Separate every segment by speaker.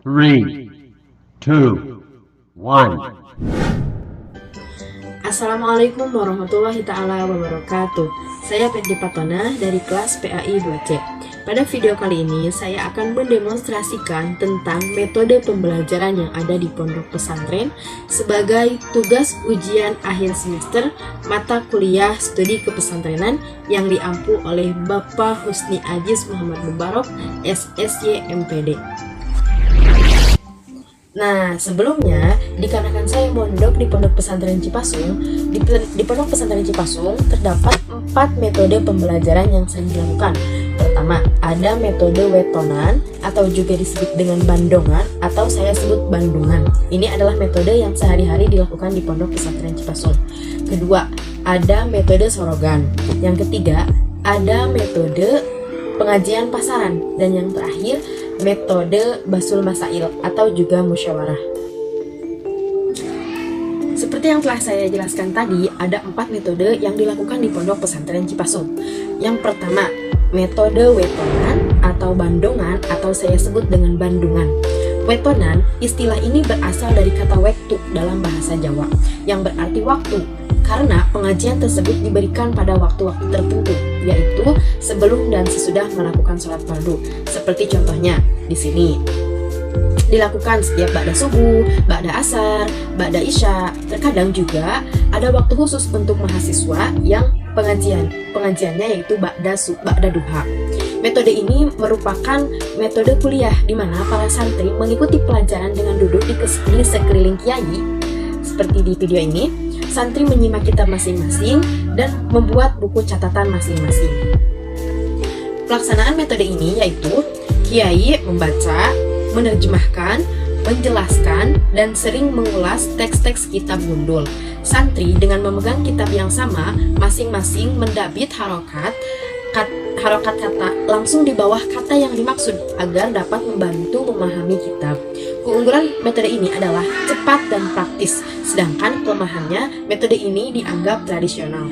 Speaker 1: Three, two, one.
Speaker 2: Assalamualaikum warahmatullahi ta'ala wabarakatuh. Saya Peggy Patona dari kelas PAI 2C. Pada video kali ini saya akan mendemonstrasikan tentang metode pembelajaran yang ada di pondok pesantren sebagai tugas ujian akhir semester mata kuliah studi kepesantrenan yang diampu oleh Bapak Husni Aziz Muhammad Mubarok, SSY MPD. Nah, sebelumnya, dikarenakan saya mondok di Pondok Pesantren Cipasung, di Pondok Pesantren Cipasung terdapat 4 metode pembelajaran yang sering dilakukan. Pertama, ada metode wetonan atau juga disebut dengan bandongan atau saya sebut bandungan. Ini adalah metode yang sehari-hari dilakukan di Pondok Pesantren Cipasung. Kedua, ada metode sorogan. Yang ketiga, ada metode pengajian pasaran. Dan yang terakhir, metode basul masail atau juga musyawarah. Seperti yang telah saya jelaskan tadi, ada 4 metode yang dilakukan di Pondok Pesantren Cipasung. Yang pertama, metode wetonan atau bandongan atau saya sebut dengan bandungan. Wetonan, istilah ini berasal dari kata wektu dalam bahasa Jawa, yang berarti waktu, karena pengajian tersebut diberikan pada waktu-waktu tertentu, yaitu sebelum dan sesudah melakukan sholat fardu. Seperti contohnya di sini dilakukan setiap ba'da subuh, ba'da asar, ba'da isya. Terkadang juga ada waktu khusus untuk mahasiswa yang pengajiannya yaitu ba'da duha. Metode ini merupakan metode kuliah di mana para santri mengikuti pelajaran dengan duduk di sekeliling kiai. Seperti di video ini, santri menyimak kitab masing-masing dan membuat buku catatan masing-masing. Pelaksanaan metode ini yaitu kiai membaca, menerjemahkan, menjelaskan, dan sering mengulas teks-teks kitab gundul. Santri dengan memegang kitab yang sama, masing-masing mendabit harokat kata langsung di bawah kata yang dimaksud agar dapat membantu memahami kitab. Keunggulan metode ini adalah cepat dan praktis, sedangkan kelemahannya metode ini dianggap tradisional.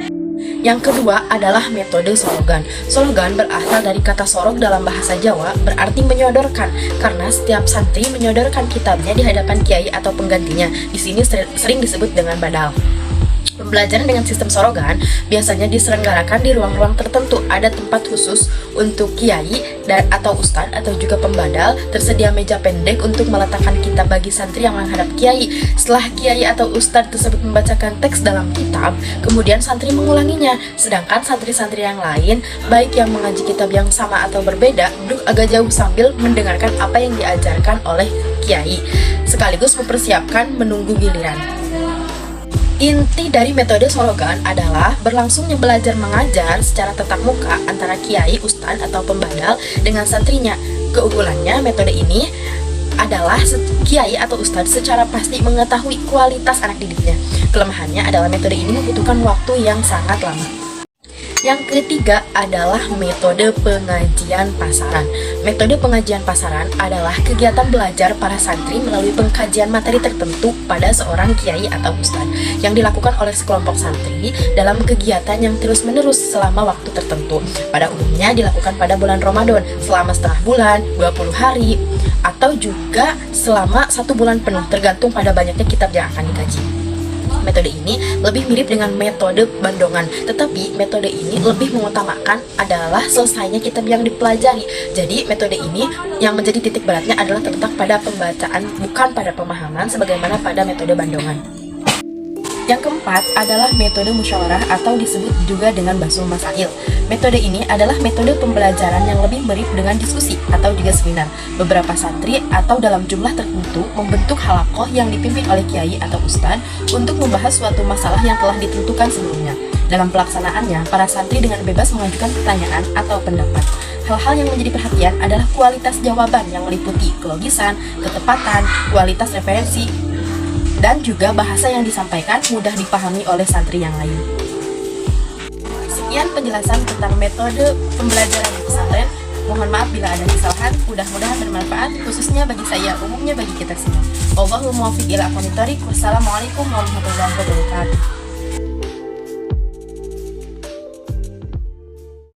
Speaker 2: Yang kedua adalah metode sorogan. Sorogan berasal dari kata sorog dalam bahasa Jawa, berarti menyodorkan, karena setiap santri menyodorkan kitabnya di hadapan kiai atau penggantinya. Di sini sering disebut dengan badal. Pembelajaran dengan sistem sorogan biasanya diselenggarakan di ruang-ruang tertentu. Ada tempat khusus untuk kiai atau ustadz atau juga pembadal. Tersedia meja pendek untuk meletakkan kitab bagi santri yang menghadap kiai. Setelah kiai atau ustadz tersebut membacakan teks dalam kitab, kemudian santri mengulanginya. Sedangkan santri-santri yang lain, baik yang mengaji kitab yang sama atau berbeda, duduk agak jauh sambil mendengarkan apa yang diajarkan oleh kiai, sekaligus mempersiapkan menunggu giliran. Inti dari metode sorogan adalah berlangsungnya belajar mengajar secara tatap muka antara kiai, ustadz, atau pembadal dengan santrinya. Keunggulannya metode ini adalah kiai atau ustadz secara pasti mengetahui kualitas anak didiknya. Kelemahannya adalah metode ini membutuhkan waktu yang sangat lama. Yang ketiga adalah metode pengajian pasaran. Metode pengajian pasaran adalah kegiatan belajar para santri melalui pengkajian materi tertentu pada seorang kiai atau ustadz yang dilakukan oleh sekelompok santri dalam kegiatan yang terus-menerus selama waktu tertentu. Pada umumnya dilakukan pada bulan Ramadan selama setengah bulan, 20 hari, atau juga selama 1 bulan penuh, tergantung pada banyaknya kitab yang akan dikaji. Metode ini lebih mirip dengan metode bandongan, tetapi metode ini lebih mengutamakan adalah selesainya kitab yang dipelajari. Jadi metode ini yang menjadi titik beratnya adalah terletak pada pembacaan, bukan pada pemahaman sebagaimana pada metode bandongan. Yang keempat adalah metode musyawarah atau disebut juga dengan basul masail. Metode ini adalah metode pembelajaran yang lebih mirip dengan diskusi atau juga seminar. Beberapa santri atau dalam jumlah tertentu membentuk halakoh yang dipimpin oleh kiai atau ustadz untuk membahas suatu masalah yang telah ditentukan sebelumnya. Dalam pelaksanaannya, para santri dengan bebas mengajukan pertanyaan atau pendapat. Hal-hal yang menjadi perhatian adalah kualitas jawaban yang meliputi kelogisan, ketepatan, kualitas referensi, dan juga bahasa yang disampaikan mudah dipahami oleh santri yang lain. Sekian penjelasan tentang metode pembelajaran di pesantren. Mohon maaf bila ada kesalahan, mudah-mudahan bermanfaat, khususnya bagi saya, umumnya bagi kita semua. Wallahul muwaffiq ila aqwamit thoriq. Wassalamualaikum warahmatullahi wabarakatuh.